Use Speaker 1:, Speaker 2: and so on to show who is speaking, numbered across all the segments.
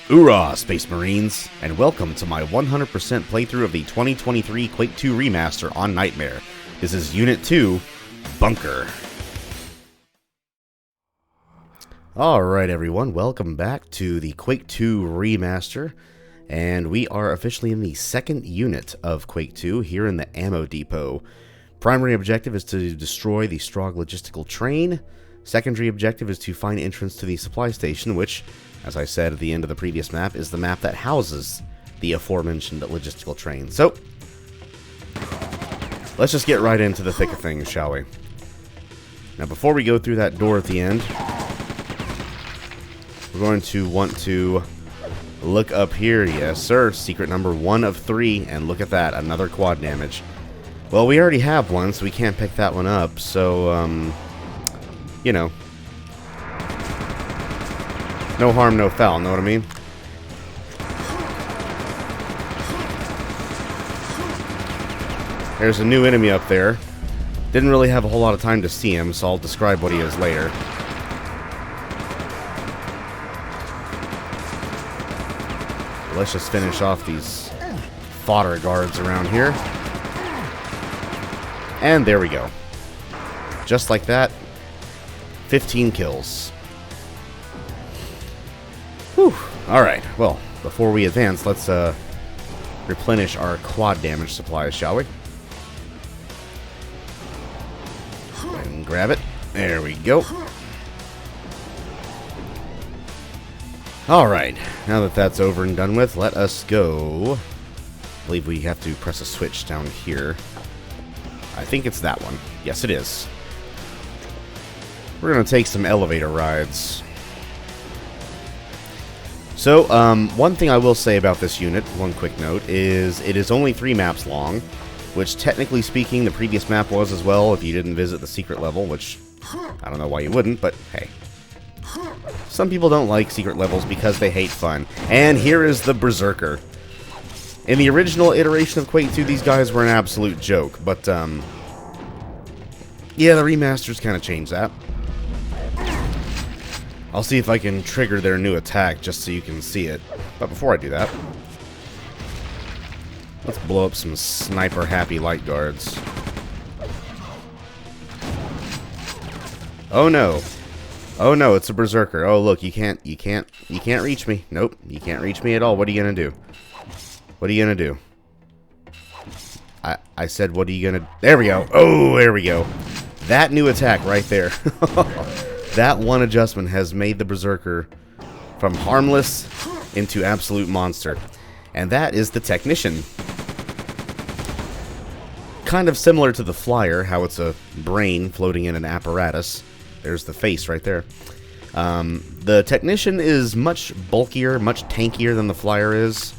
Speaker 1: Hoorah, Space Marines, and welcome to my 100% playthrough of the 2023 Quake II Remaster on Nightmare. This is Unit 2, Bunker. Alright everyone, welcome back to the Quake II Remaster, and we are officially in the second unit of Quake II here in the Ammo Depot. Primary objective is to destroy the Strogg Logistical train. Secondary objective is to find entrance to the supply station, which, as I said at the end of the previous map, is the map that houses the aforementioned logistical train. So, let's just get right into the thick of things, shall we? Now, before we go through that door at the end, we're going to want to look up here. Yes, sir. Secret number 1 of 3, and look at that, another quad damage. Well, we already have one, so we can't pick that one up, so, you know. No harm, no foul, know what I mean? There's a new enemy up there. Didn't really have a whole lot of time to see him, so I'll describe what he is later. Let's just finish off these fodder guards around here. And there we go. Just like that, 15 kills. Whew. Alright, well, before we advance, let's replenish our quad damage supplies, shall we? Go ahead and grab it. There we go. Alright, now that that's over and done with, let us go. I believe we have to press a switch down here. I think it's that one. Yes, it is. We're going to take some elevator rides. So, one thing I will say about this unit, one quick note, is it is only 3 maps long, which technically speaking the previous map was as well if you didn't visit the secret level, which I don't know why you wouldn't, but hey. Some people don't like secret levels because they hate fun. And here is the Berserker. In the original iteration of Quake II, these guys were an absolute joke, but, yeah, the remasters kind of changed that. I'll see if I can trigger their new attack just so you can see it. But before I do that, let's blow up some sniper happy light guards. Oh no. Oh no, it's a Berserker. Oh look, you can't reach me. Nope, you can't reach me at all. What are you gonna do? What are you gonna do? I said, what are you gonna... There we go. Oh, there we go. That new attack right there. That one adjustment has made the Berserker from harmless into absolute monster. And that is the Technician. Kind of similar to the Flyer, how it's a brain floating in an apparatus. There's the face right there. The Technician is much bulkier, much tankier than the Flyer is.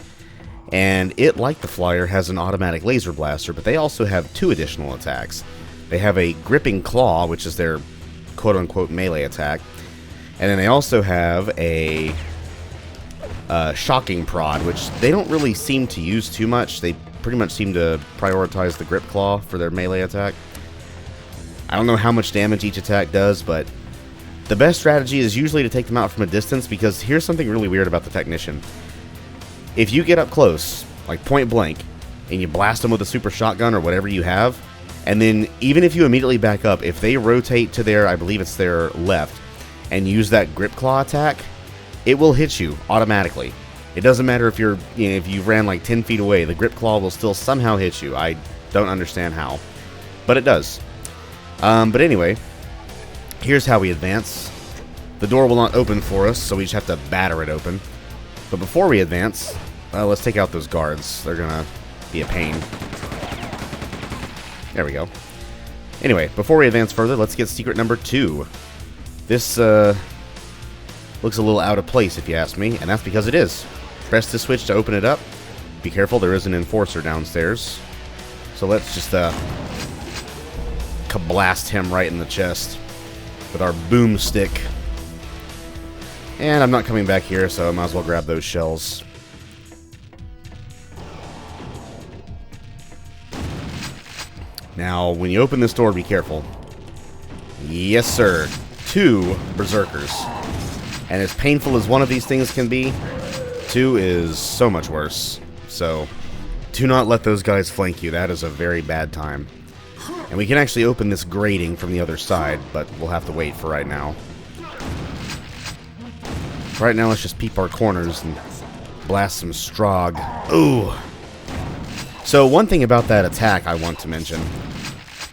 Speaker 1: And it, like the Flyer, has an automatic laser blaster, but they also have 2 additional attacks. They have a gripping claw, which is their quote-unquote melee attack, and then they also have a shocking prod, which they don't really seem to use too much. They pretty much seem to prioritize the grip claw for their melee attack. I don't know how much damage each attack does, but the best strategy is usually to take them out from a distance, because here's something really weird about the Technician. If you get up close, like point blank, and you blast them with a super shotgun or whatever you have, and then even if you immediately back up, if they rotate to their, I believe it's their left, and use that grip claw attack, it will hit you automatically. It doesn't matter if you're, if you ran like 10 feet away, the grip claw will still somehow hit you. I don't understand how, but it does. But anyway, here's how we advance. The door will not open for us, so we just have to batter it open. But before we advance, let's take out those guards. They're gonna be a pain. There we go. Anyway, before we advance further, let's get secret number 2. This looks a little out of place if you ask me, and that's because it is. Press the switch to open it up. Be careful, there is an enforcer downstairs. So let's just kablast him right in the chest with our boomstick. And I'm not coming back here, so I might as well grab those shells. Now, when you open this door, be careful. Yes, sir. 2 Berserkers. And as painful as one of these things can be, 2 is so much worse. So, do not let those guys flank you. That is a very bad time. And we can actually open this grating from the other side, but we'll have to wait for right now. Right now, let's just peep our corners and blast some Strogg. Ooh! So, one thing about that attack I want to mention.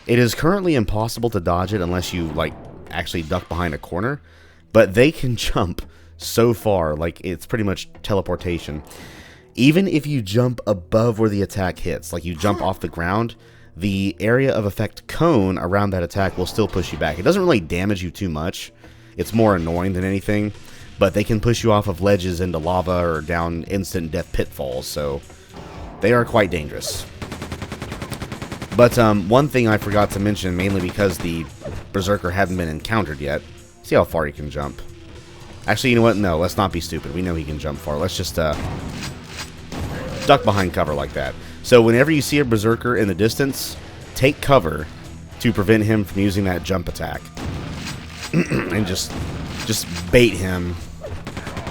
Speaker 1: It is currently impossible to dodge it unless you, like, actually duck behind a corner. But they can jump so far, like, it's pretty much teleportation. Even if you jump above where the attack hits, like you jump off the ground, the area of effect cone around that attack will still push you back. It doesn't really damage you too much. It's more annoying than anything. But they can push you off of ledges into lava or down instant death pitfalls, so they are quite dangerous. But one thing I forgot to mention, mainly because the Berserker hadn't been encountered yet. See how far he can jump. Actually, you know what? No, let's not be stupid. We know he can jump far. Let's just duck behind cover like that. So whenever you see a Berserker in the distance, take cover to prevent him from using that jump attack. And just bait him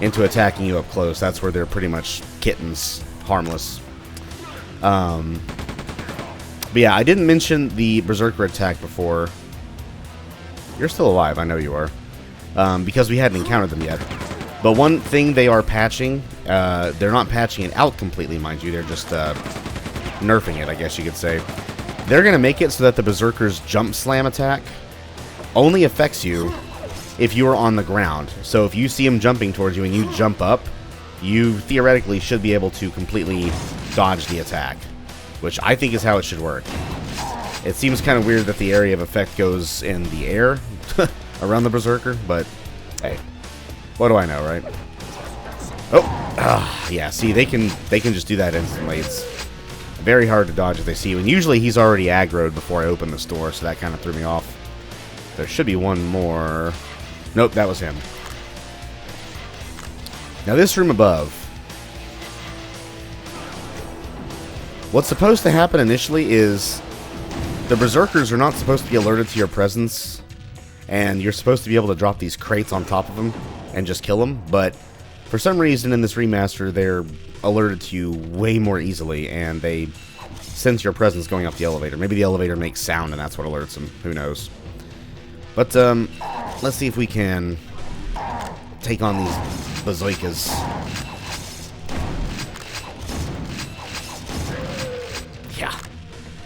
Speaker 1: into attacking you up close. That's where they're pretty much kittens, harmless. But yeah, I didn't mention the Berserker attack before. You're still alive, I know you are. Because we hadn't encountered them yet. But one thing they are patching, they're not patching it out completely, mind you. They're just nerfing it, I guess you could say. They're going to make it so that the Berserker's jump slam attack only affects you if you are on the ground. So if you see him jumping towards you and you jump up, you theoretically should be able to completely dodge the attack, which I think is how it should work. It seems kind of weird that the area of effect goes in the air around the Berserker, but hey, what do I know, right? Oh, yeah, see, they can just do that instantly. It's very hard to dodge if they see you, and usually he's already aggroed before I open this door, so that kind of threw me off. There should be one more. Nope, that was him. Now this room above. What's supposed to happen initially is the Berserkers are not supposed to be alerted to your presence, and you're supposed to be able to drop these crates on top of them and just kill them, but for some reason in this remaster they're alerted to you way more easily, and they sense your presence going up the elevator. Maybe the elevator makes sound and that's what alerts them. Who knows? But let's see if we can take on these bazookas.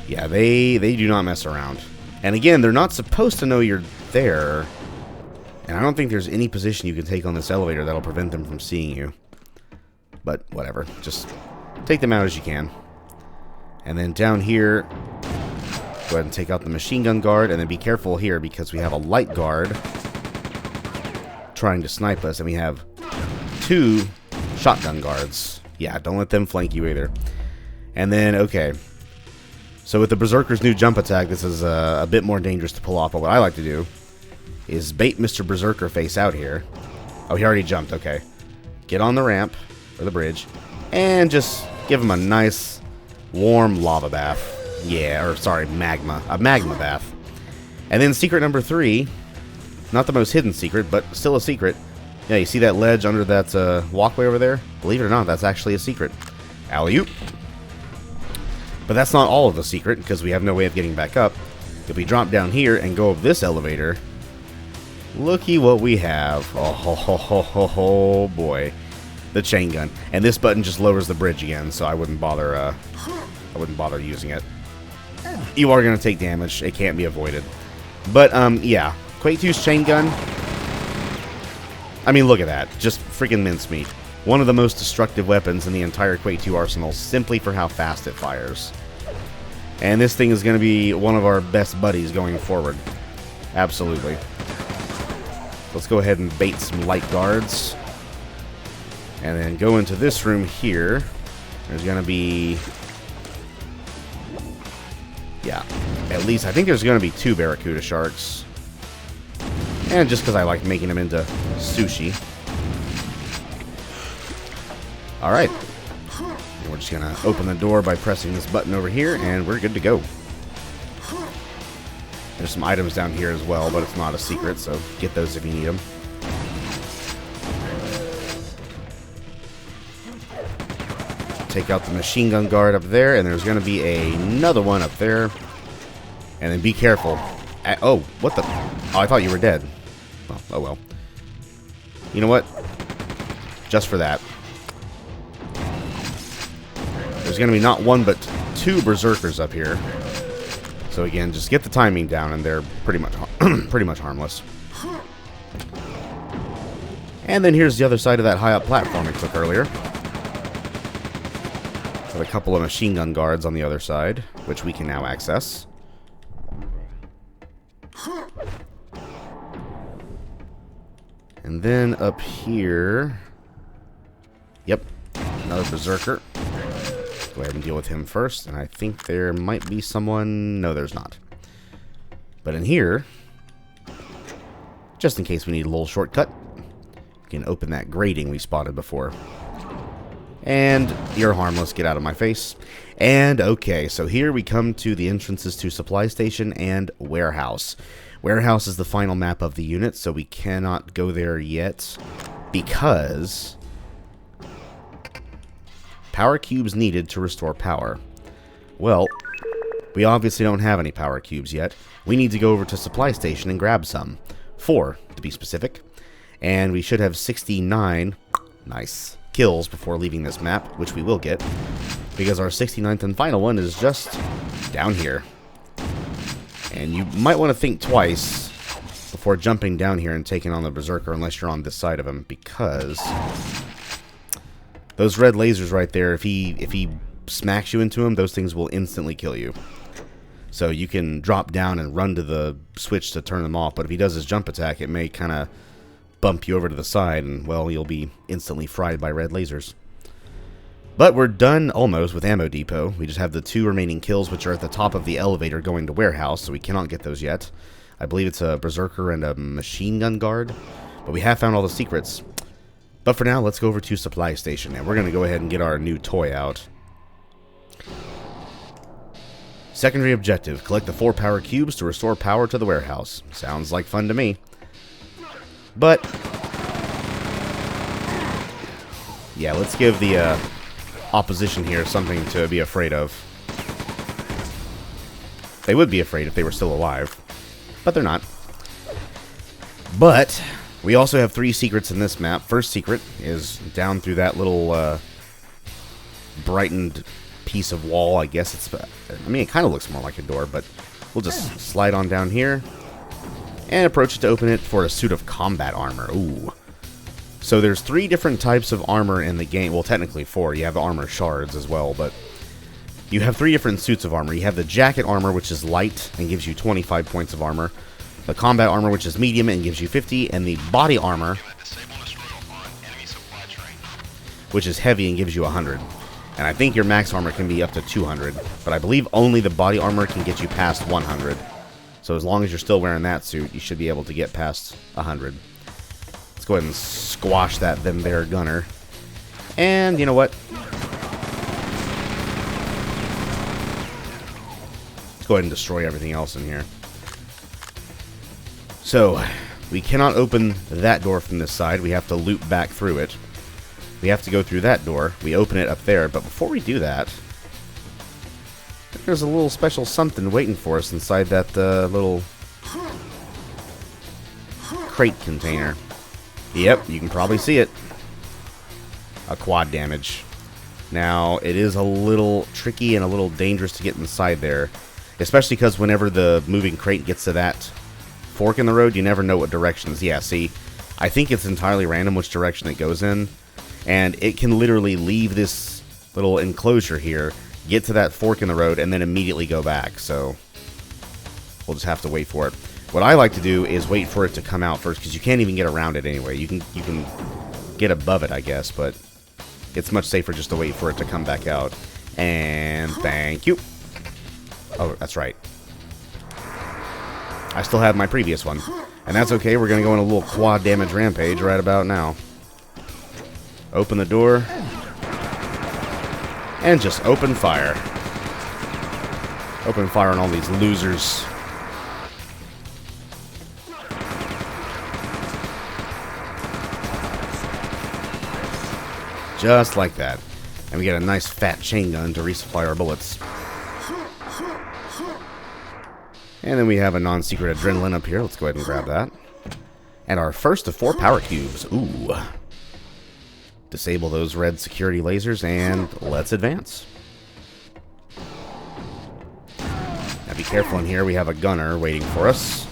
Speaker 1: Yeah, they do not mess around. And again, they're not supposed to know you're there. And I don't think there's any position you can take on this elevator that'll prevent them from seeing you. But whatever, just take them out as you can. And then down here, go ahead and take out the machine gun guard, and then be careful here because we have a light guard trying to snipe us, and we have 2 shotgun guards. Yeah, don't let them flank you either. And then, okay. So with the Berserker's new jump attack, this is a bit more dangerous to pull off, but what I like to do is bait Mr. Berserker face out here. Oh, he already jumped, okay. Get on the ramp, or the bridge, and just give him a nice, warm lava bath. Yeah, or sorry, magma. A magma bath. And then secret number 3, not the most hidden secret, but still a secret. Yeah, you see that ledge under that walkway over there? Believe it or not, that's actually a secret. Alley-oop. But that's not all of the secret, because we have no way of getting back up. If we drop down here and go up this elevator, looky what we have. Oh, ho, ho, ho, ho, ho, boy. The chain gun. And this button just lowers the bridge again, so I wouldn't bother using it. You are going to take damage. It can't be avoided. But, yeah. Quake II's chain gun. I mean, look at that. Just freaking mincemeat. One of the most destructive weapons in the entire Quake II arsenal, simply for how fast it fires. And this thing is going to be one of our best buddies going forward. Absolutely. Let's go ahead and bait some light guards. And then go into this room here. There's going to be... yeah, at least I think there's going to be 2 Barracuda sharks. And just because I like making them into sushi. Alright. We're just going to open the door by pressing this button over here, and we're good to go. There's some items down here as well, but it's not a secret, so get those if you need them. take out the machine gun guard up there, and there's going to be another one up there. And then be careful. Oh, what the? Oh, I thought you were dead. Well, oh well. You know what? Just for that. There's going to be not one, but two Berserkers up here. So again, just get the timing down, and they're pretty much harmless. And then here's the other side of that high-up platform I took earlier. With a couple of machine gun guards on the other side, which we can now access. And then up here... Yep, another Berserker. Go ahead and deal with him first, and I think there might be someone... No, there's not. But in here, just in case we need a little shortcut, we can open that grating we spotted before. And you're harmless, get out of my face. And okay, so here we come to the entrances to Supply Station and Warehouse. Warehouse is the final map of the unit, so we cannot go there yet because power cubes needed to restore power. Well, we obviously don't have any power cubes yet. We need to go over to Supply Station and grab some. 4, to be specific. And we should have 69, nice, kills before leaving this map, which we will get, because our 69th and final one is just down here. And you might want to think twice before jumping down here and taking on the Berserker unless you're on this side of him, because those red lasers right there, if he smacks you into him, those things will instantly kill you. So you can drop down and run to the switch to turn them off, but if he does his jump attack, it may kind of bump you over to the side, and, well, you'll be instantly fried by red lasers. But we're done almost with Ammo Depot. We just have the 2 remaining kills, which are at the top of the elevator going to Warehouse, so we cannot get those yet. I believe it's a Berserker and a machine gun guard, but we have found all the secrets. But for now, let's go over to Supply Station, and we're going to go ahead and get our new toy out. Secondary objective, collect the 4 power cubes to restore power to the warehouse. Sounds like fun to me. But yeah, let's give the opposition here something to be afraid of. They would be afraid if they were still alive, but they're not. But we also have 3 secrets in this map. First secret is down through that little brightened piece of wall. I guess it's, I mean, it kind of looks more like a door, but we'll just slide on down here and approach it to open it for a suit of combat armor. Ooh. So there's 3 different types of armor in the game. Well, technically 4. You have the armor shards as well, but you have 3 different suits of armor. You have the jacket armor, which is light and gives you 25 points of armor. The combat armor, which is medium and gives you 50. And the body armor, which is heavy and gives you 100. And I think your max armor can be up to 200. But I believe only the body armor can get you past 100. So as long as you're still wearing that suit, you should be able to get past 100. Let's go ahead and squash that them there gunner. And you know what? Let's go ahead and destroy everything else in here. So, we cannot open that door from this side. We have to loop back through it. We have to go through that door. We open it up there. But before we do that, there's a little special something waiting for us inside that little crate container. Yep, you can probably see it. A quad damage. Now, it is a little tricky and a little dangerous to get inside there, especially because whenever the moving crate gets to that fork in the road, you never know what directions. Yeah, see, I think it's entirely random which direction it goes in, and it can literally leave this little enclosure here, get to that fork in the road, and then immediately go back. So we'll just have to wait for it. What I like to do is wait for it to come out first, because you can't even get around it anyway. You can get above it, I guess, but it's much safer just to wait for it to come back out. And thank you. Oh, that's right. I still have my previous one, and that's okay. We're going to go on a little quad damage rampage right about now. Open the door. And just open fire. Open fire on all these losers. Just like that. And we get a nice fat chain gun to resupply our bullets. And then we have a non-secret adrenaline up here. Let's go ahead and grab that. And our first of 4 power cubes. Ooh. Disable those red security lasers, and let's advance. Now be careful in here. We have a gunner waiting for us.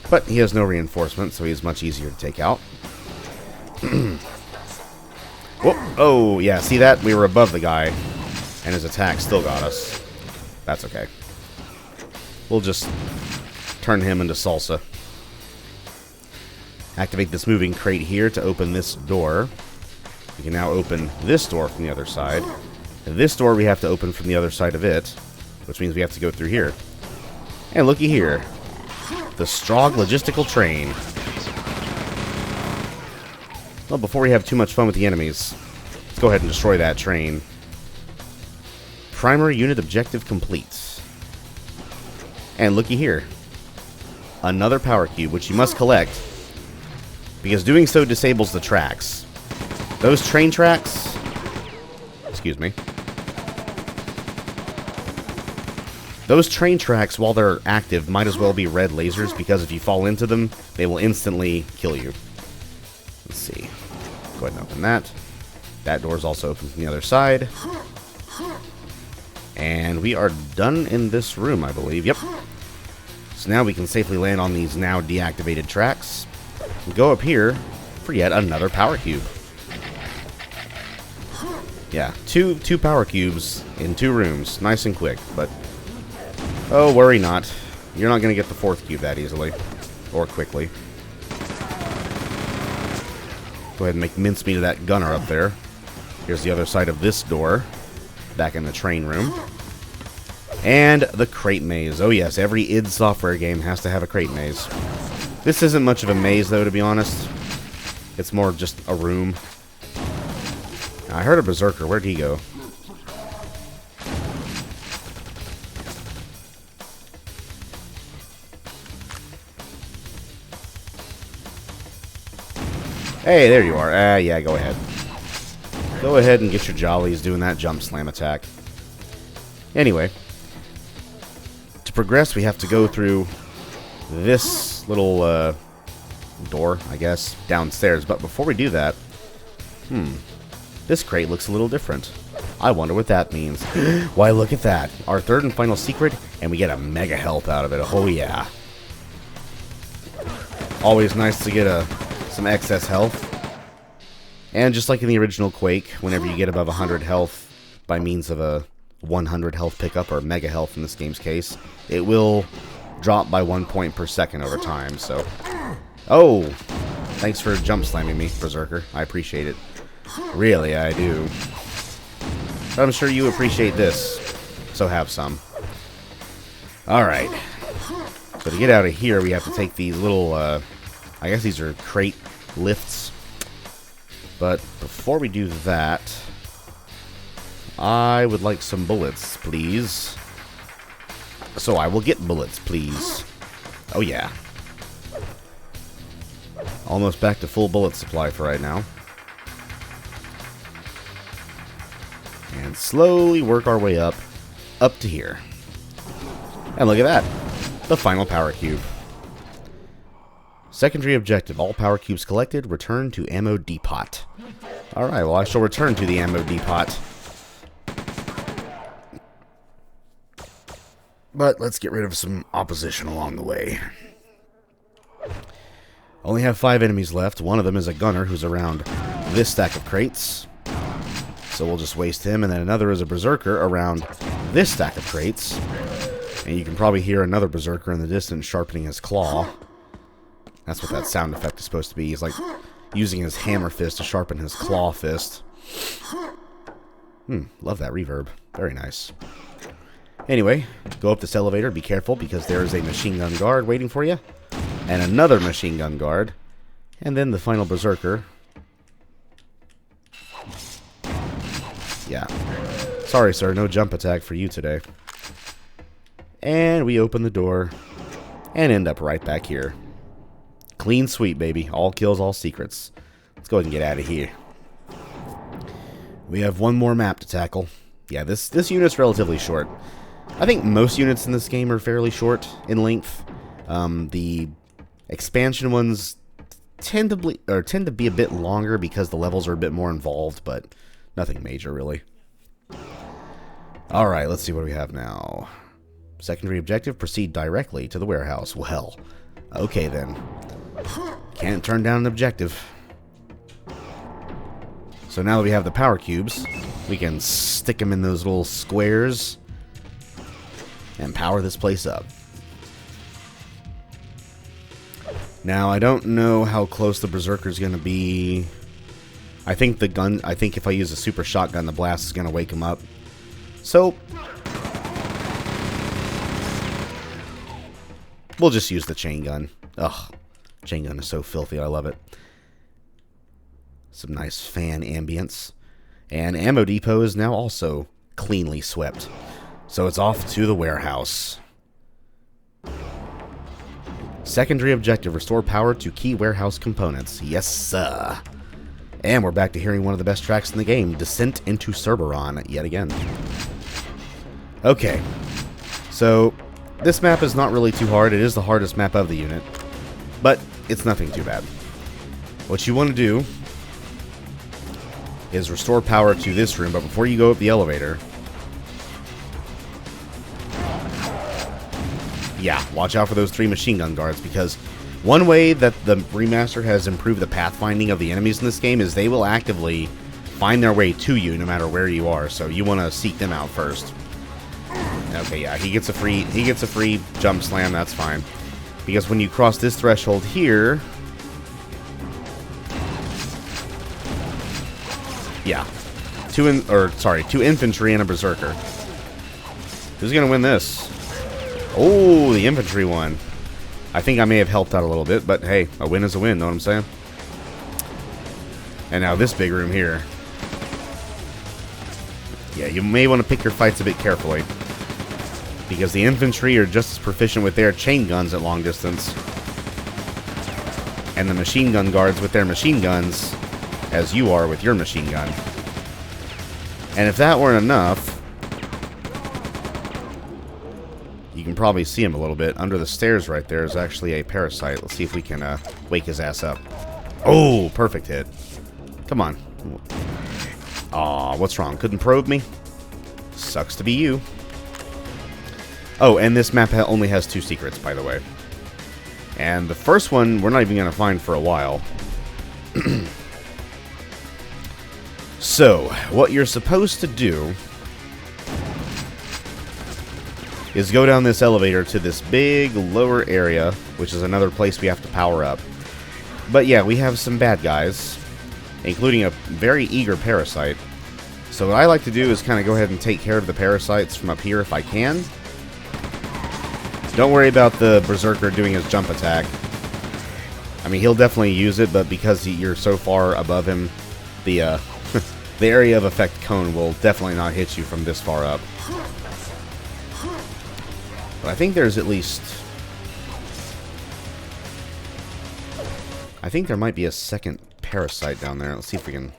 Speaker 1: But he has no reinforcement, so he's much easier to take out. Whoop. Oh, yeah, see that? We were above the guy, and his attack still got us. That's okay. We'll just turn him into salsa. Activate this moving crate here to open this door. We can now open this door from the other side. And this door we have to open from the other side of it, which means we have to go through here. And looky here. The Strogg Logistical Train. Well, before we have too much fun with the enemies, let's go ahead and destroy that train. Primary unit objective complete. And looky here. Another power cube, which you must collect, because doing so disables the tracks. Those train tracks... Excuse me. Those train tracks, while they're active, might as well be red lasers, because if you fall into them, they will instantly kill you. Let's see. Go ahead and open that. That door's also open from the other side. And we are done in this room, I believe. Yep. So now we can safely land on these now deactivated tracks. And go up here for yet another power cube. Yeah, two power cubes in 2 rooms. Nice and quick, but... Oh, worry not. You're not going to get the 4th cube that easily. Or quickly. Go ahead and make mincemeat of that gunner up there. Here's the other side of this door. Back in the train room. And the crate maze. Oh yes, every id Software game has to have a crate maze. This isn't much of a maze, though, to be honest. It's more just a room. I heard a Berserker. Where'd he go? Hey, there you are. Yeah, go ahead. Go ahead and get your jollies doing that jump slam attack. Anyway. To progress, we have to go through this little door, I guess, downstairs. But before we do that, this crate looks a little different. I wonder what that means. Why, look at that. Our 3rd and final secret, and we get a mega health out of it. Oh, yeah. Always nice to get some excess health. And just like in the original Quake, whenever you get above 100 health by means of a 100 health pickup, or mega health in this game's case, it will drop by 1 point per second over time, so... Oh! Thanks for jump slamming me, Berserker. I appreciate it. Really, I do. But I'm sure you appreciate this, so have some. Alright. So to get out of here, we have to take these little, I guess these are crate lifts. But before we do that, I would like some bullets, please. So I will get bullets, please. Oh, yeah. Almost back to full bullet supply for right now. And slowly work our way up to here. And look at that. The final power cube. Secondary objective. All power cubes collected. Return to ammo depot. Alright, well I shall return to the ammo depot. But let's get rid of some opposition along the way. Only have 5 enemies left. One of them is a gunner who's around this stack of crates. So we'll just waste him. And then another is a Berserker around this stack of crates. And you can probably hear another Berserker in the distance sharpening his claw. That's what that sound effect is supposed to be. He's like using his hammer fist to sharpen his claw fist. Love that reverb. Very nice. Anyway, go up this elevator. Be careful because there is a machine gun guard waiting for you. And another machine gun guard. And then the final Berserker. Yeah. Sorry, sir. No jump attack for you today. And we open the door. And end up right back here. Clean sweep, baby. All kills, all secrets. Let's go ahead and get out of here. We have one more map to tackle. Yeah, this unit's relatively short. I think most units in this game are fairly short in length. The expansion ones tend to be a bit longer because the levels are a bit more involved, but nothing major really. Alright, let's see what we have now. Secondary objective, proceed directly to the warehouse. Well, okay then. Can't turn down an objective. So now that we have the power cubes, we can stick them in those little squares and power this place up. Now, I don't know how close the Berserker's going to be. I think if I use a super shotgun, the blast is going to wake him up. So, we'll just use the chain gun. Ugh, chain gun is so filthy, I love it. Some nice fan ambience. And Ammo Depot is now also cleanly swept. So it's off to the warehouse. Secondary objective, restore power to key warehouse components. Yes, sir. And we're back to hearing one of the best tracks in the game, Descent into Cerberon, yet again. Okay. So, this map is not really too hard. It is the hardest map of the unit. But it's nothing too bad. What you want to do is restore power to this room, but before you go up the elevator, yeah, watch out for those 3 machine gun guards, because one way that the remaster has improved the pathfinding of the enemies in this game is they will actively find their way to you no matter where you are, so you want to seek them out first. Okay, yeah, he gets a free jump slam, that's fine. Because when you cross this threshold here, yeah, 2 infantry and a berserker. Who's gonna win this? Oh, the infantry won. I think I may have helped out a little bit, but hey, a win is a win, know what I'm saying? And now this big room here. Yeah, you may want to pick your fights a bit carefully, because the infantry are just as proficient with their chain guns at long distance, and the machine gun guards with their machine guns as you are with your machine gun. And if that weren't enough, you can probably see him a little bit. Under the stairs right there is actually a parasite. Let's see if we can wake his ass up. Oh, perfect hit. Come on. Aw, what's wrong? Couldn't probe me? Sucks to be you. Oh, and this map only has 2 secrets, by the way. And the first one, we're not even going to find for a while. So, what you're supposed to do is go down this elevator to this big lower area, which is another place we have to power up. But yeah, we have some bad guys, including a very eager parasite. So what I like to do is kind of go ahead and take care of the parasites from up here if I can. Don't worry about the Berserker doing his jump attack. I mean, he'll definitely use it, but because you're so far above him, the the area of effect cone will definitely not hit you from this far up. But I think there's at least... I think there might be a second parasite down there. Let's see if we can...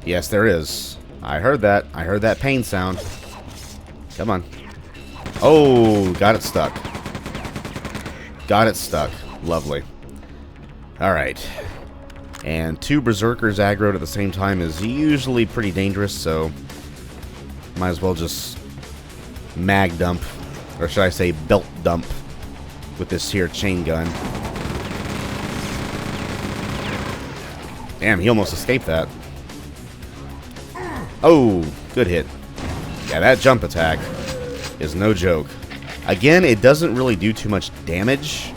Speaker 1: Yes, there is. I heard that. I heard that pain sound. Come on. Oh, got it stuck. Got it stuck. Lovely. Alright. And 2 berserkers aggroed at the same time is usually pretty dangerous, so might as well just mag dump, or should I say belt dump, with this here chain gun. Damn, he almost escaped that. Oh, good hit. Yeah, that jump attack is no joke. Again, it doesn't really do too much damage,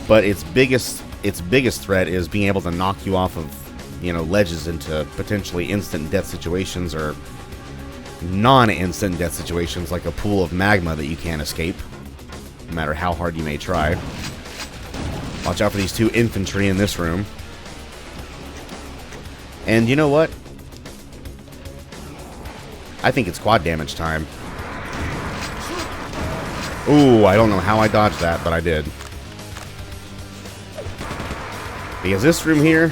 Speaker 1: but its biggest threat is being able to knock you off of, you know, ledges into potentially instant death situations, or non-instant death situations like a pool of magma that you can't escape, no matter how hard you may try. Watch out for these 2 infantry in this room. And you know what? I think it's quad damage time. Ooh, I don't know how I dodged that, but I did. Because this room here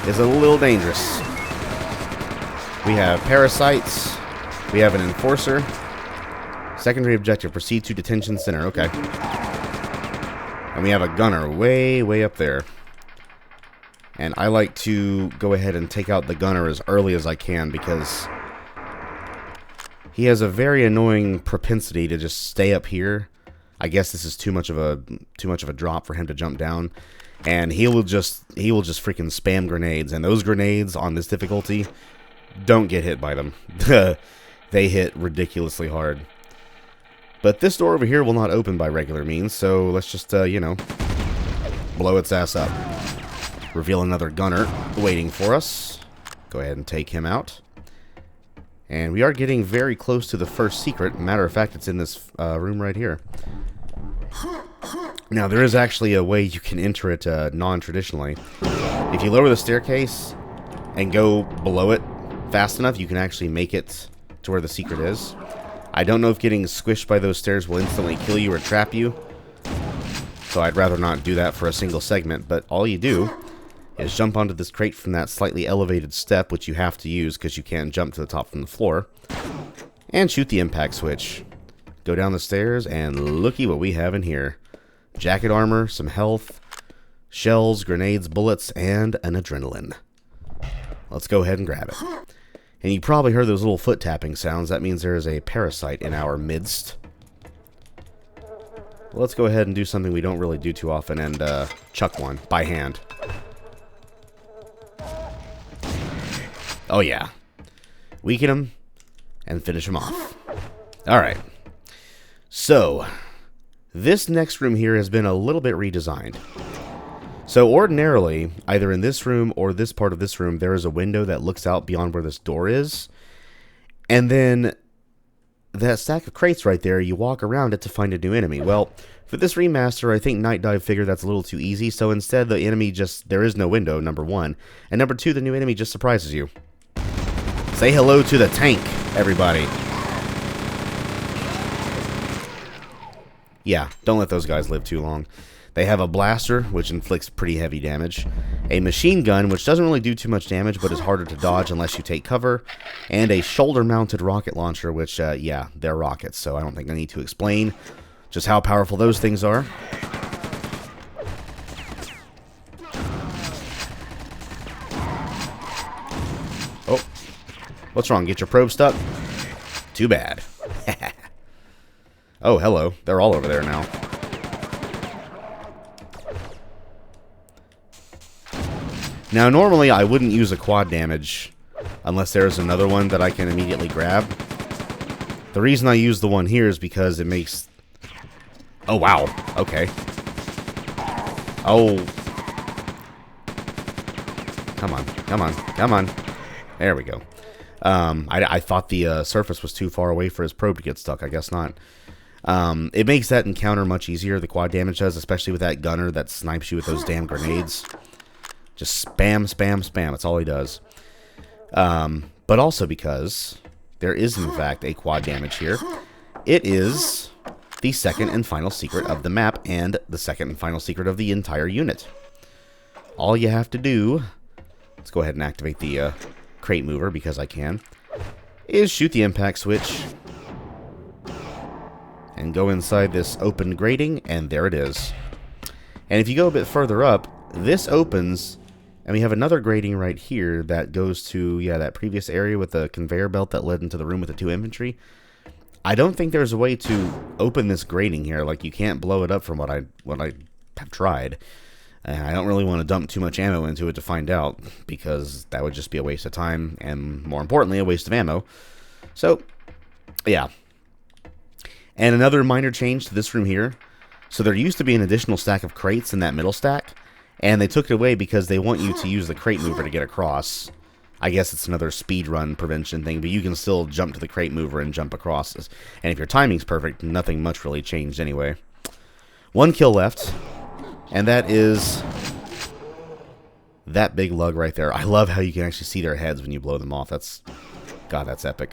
Speaker 1: is a little dangerous. We have parasites. We have an enforcer. Secondary objective, proceed to detention center. Okay. And we have a gunner way, way up there. And I like to go ahead and take out the gunner as early as I can because he has a very annoying propensity to just stay up here. I guess this is too much of a drop for him to jump down, and he will just freaking spam grenades, and those grenades on this difficulty don't get hit by them. They hit ridiculously hard. But this door over here will not open by regular means, so let's just you know, blow its ass up. Reveal another gunner waiting for us. Go ahead and take him out. And we are getting very close to the first secret. Matter of fact, it's in this room right here. Now, there is actually a way you can enter it non-traditionally. If you lower the staircase and go below it fast enough, you can actually make it to where the secret is. I don't know if getting squished by those stairs will instantly kill you or trap you, so I'd rather not do that for a single segment, but all you do is jump onto this crate from that slightly elevated step, which you have to use because you can't jump to the top from the floor, and shoot the impact switch. Go down the stairs, and looky what we have in here. Jacket armor, some health, shells, grenades, bullets, and an adrenaline. Let's go ahead and grab it. And you probably heard those little foot tapping sounds. That means there is a parasite in our midst. Let's go ahead and do something we don't really do too often and chuck one by hand. Oh yeah. Weaken him and finish him off. Alright. So, this next room here has been a little bit redesigned. So ordinarily, either in this room or this part of this room, there is a window that looks out beyond where this door is. And then that stack of crates right there, you walk around it to find a new enemy. Well, for this remaster, I think Night Dive figured that's a little too easy. So instead, the enemy there is no window, number one. And number two, the new enemy just surprises you. Say hello to the tank, everybody. Yeah, don't let those guys live too long. They have a blaster, which inflicts pretty heavy damage, a machine gun, which doesn't really do too much damage, but is harder to dodge unless you take cover, and a shoulder-mounted rocket launcher, which, yeah, they're rockets, so I don't think I need to explain just how powerful those things are. Oh, what's wrong? Get your probe stuck? Too bad. Oh, hello. They're all over there now. Now, normally I wouldn't use a quad damage unless there's another one that I can immediately grab. The reason I use the one here is because it makes... Oh, wow. Okay. Oh. Come on. Come on. Come on. There we go. I thought the surface was too far away for his probe to get stuck. I guess not. It makes that encounter much easier, the quad damage does, especially with that gunner that snipes you with those damn grenades. Just spam, spam, spam. That's all he does. But also because there is, in fact, a quad damage here. It is the second and final secret of the map and the second and final secret of the entire unit. All you have to do, let's go ahead and activate the crate mover because I can, is shoot the impact switch and go inside this open grating, and there it is. And if you go a bit further up, this opens... And we have another grating right here that goes to, yeah, that previous area with the conveyor belt that led into the room with the 2 infantry. I don't think there's a way to open this grating here. Like, you can't blow it up from what I have tried. And I don't really want to dump too much ammo into it to find out, because that would just be a waste of time, and more importantly, a waste of ammo. So, yeah. And another minor change to this room here. So there used to be an additional stack of crates in that middle stack. And they took it away because they want you to use the crate mover to get across. I guess it's another speedrun prevention thing, but you can still jump to the crate mover and jump across. And if your timing's perfect, nothing much really changed anyway. 1 kill left, and that is that big lug right there. I love how you can actually see their heads when you blow them off. God, that's epic.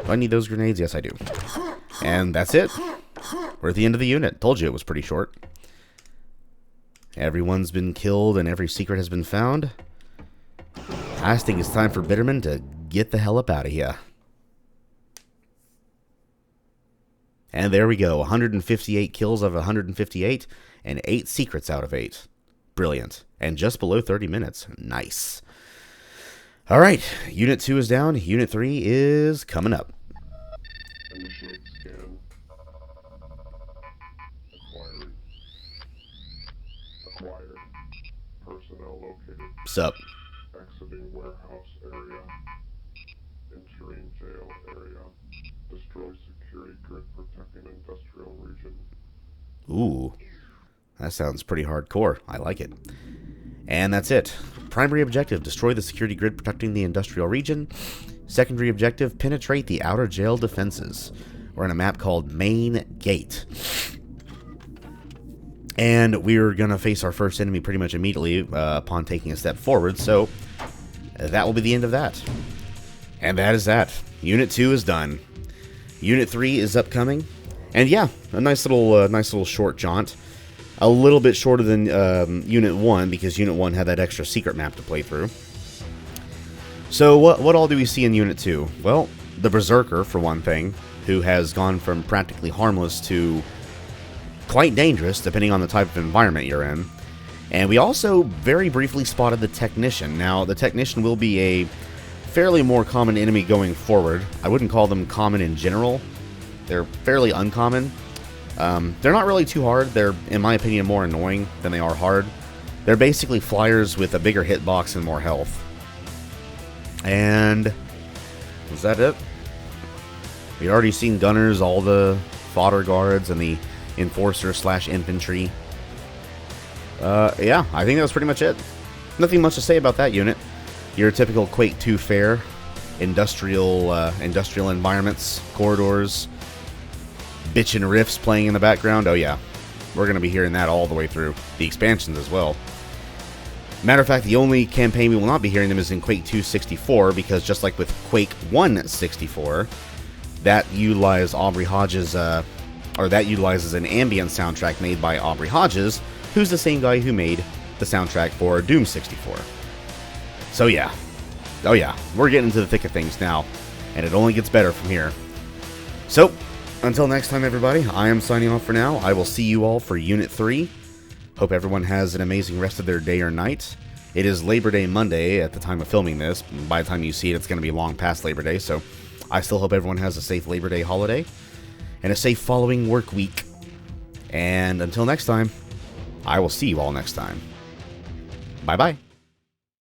Speaker 1: Do I need those grenades? Yes, I do. And that's it. We're at the end of the unit. Told you it was pretty short. Everyone's been killed and every secret has been found. I just think it's time for Bitterman to get the hell up out of here. And there we go, 158 kills out of 158, and 8 secrets out of 8. Brilliant. And just below 30 minutes. Nice. Alright, Unit 2 is down, Unit 3 is coming up.
Speaker 2: Initiate scan. Acquired. Personnel located.
Speaker 1: Sup?
Speaker 2: Exiting warehouse area. Entering jail area. Destroy security grid protecting industrial region.
Speaker 1: Ooh. That sounds pretty hardcore. I like it. And that's it. Primary objective, destroy the security grid protecting the industrial region. Secondary objective, penetrate the outer jail defenses. We're on a map called Main Gate. And we're going to face our first enemy pretty much immediately upon taking a step forward, so that will be the end of that. And that is that. Unit 2 is done. Unit 3 is upcoming. And yeah, a nice little short jaunt. A little bit shorter than Unit 1, because Unit 1 had that extra secret map to play through. So what all do we see in Unit 2? Well, the Berserker, for one thing, who has gone from practically harmless to quite dangerous, depending on the type of environment you're in. And we also very briefly spotted the Technician. Now, the Technician will be a fairly more common enemy going forward. I wouldn't call them common in general. They're fairly uncommon. They're not really too hard. They're, in my opinion, more annoying than they are hard. They're basically flyers with a bigger hitbox and more health. And is that it? We've already seen gunners, all the fodder guards, and the enforcer / infantry. Yeah, I think that was pretty much it. Nothing much to say about that unit. Your typical Quake II fare, industrial environments, corridors, bitchin' riffs playing in the background. Oh yeah, we're going to be hearing that all the way through. The expansions as well. Matter of fact, the only campaign we will not be hearing them is in Quake II 64, because just like with Quake I 64, that utilizes Aubrey Hodges, or that utilizes an ambient soundtrack made by Aubrey Hodges, who's the same guy who made the soundtrack for Doom 64. So yeah. Oh yeah, we're getting into the thick of things now, and it only gets better from here. So, until next time, everybody, I am signing off for now. I will see you all for Unit 3. Hope everyone has an amazing rest of their day or night. It is Labor Day Monday at the time of filming this. By the time you see it, it's going to be long past Labor Day, so I still hope everyone has a safe Labor Day holiday and a safe following work week. And until next time, I will see you all next time. Bye-bye.